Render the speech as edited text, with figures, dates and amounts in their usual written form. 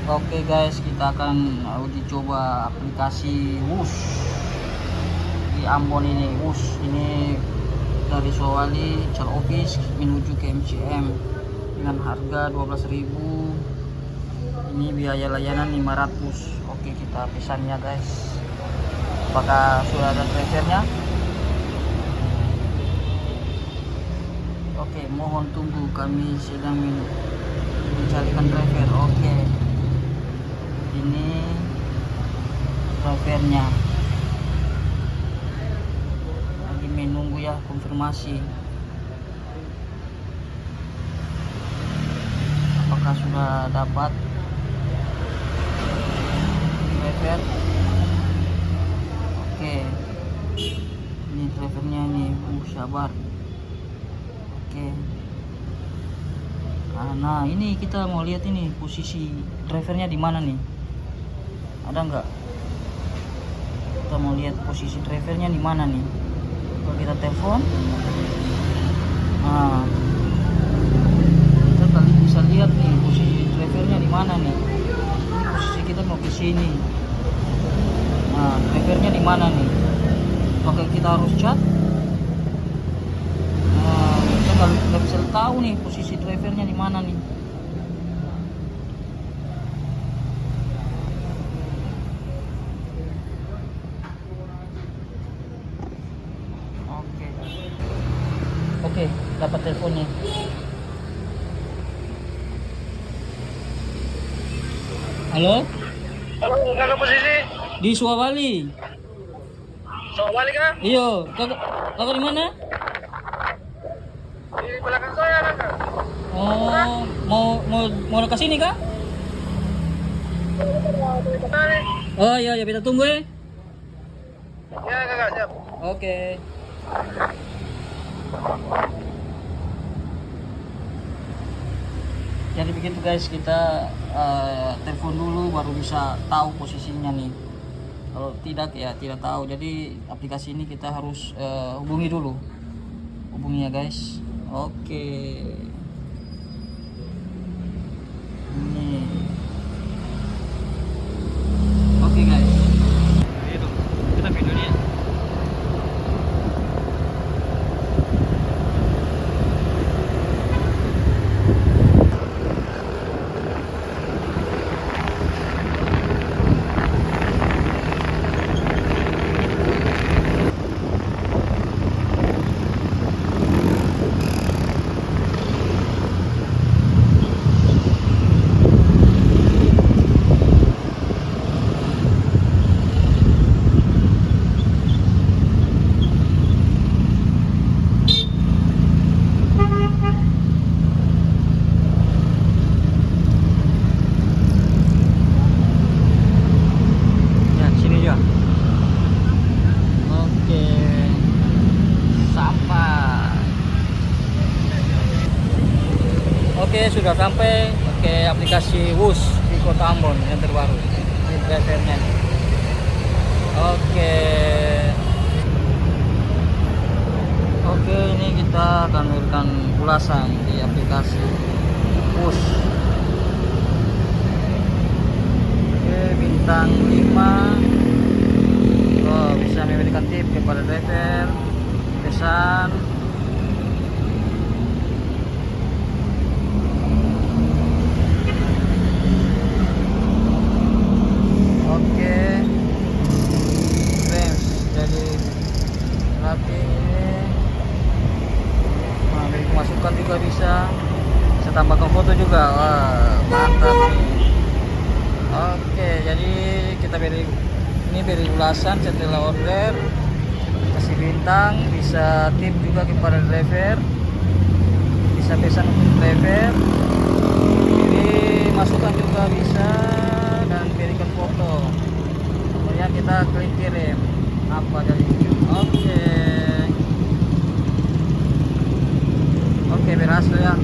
Oke guys, kita akan uji coba aplikasi Wush di Ambon ini. Wush ini dari Sowali Cal Office menuju ke MCM dengan harga 12.000. Ini biaya layanan 500. Oke, kita pesannya guys. Apakah sudah ada drivernya? Oke, mohon tunggu, kami sedang mencarikan driver. Oke, ini drivernya lagi menunggu ya konfirmasi apakah sudah dapat driver. Oke, ini drivernya nih. Sabar. Oke, nah ini kita mau lihat ini posisi drivernya di mana nih, ada nggak? Kita mau lihat posisi drivernya di mana nih. Kalau kita telepon, nah kita kali bisa lihat nih posisi drivernya di mana nih. Posisi kita mau ke sini. Nah, drivernya di mana nih? Apakah kita harus chat? Nah, kita nggak bisa tahu nih posisi drivernya di mana nih. Oke, dapat teleponnya. Halo? Halo, kakak posisi? Di Sowali. Sowali kah? Iya, kakak di mana? Di belakang saya kakak. Oh, mau ke sini kak? Oh iya, ya kita tunggu ya. Ya kakak, siap. Oke. Jadi begitu guys, kita telepon dulu baru bisa tahu posisinya nih. Kalau tidak ya tidak tahu. Jadi aplikasi ini kita harus hubungi dulu. Hubungi ya guys. Oke. Ini. Oke guys. Itu kita videonya. Oke, sudah sampai. Oke, aplikasi Wush di Kota Ambon yang terbaru. Ini drivernya. Oke. Oke, ini kita akan memberikan ulasan di aplikasi Wush. Oke, bintang 5. Oh, bisa memberikan tip kepada driver, pesan. Oke, friends, jadi latih ini, nah, masukan juga bisa tambahkan foto juga. Wah, mantap nih. Oke, jadi kita beri ulasan setelah order, kasih bintang, bisa tip juga kepada driver, bisa pesan untuk driver, beri masukan juga bisa, dan berikan foto. Kemudian kita klik kirim apa jadi. Oke, berhasil ya.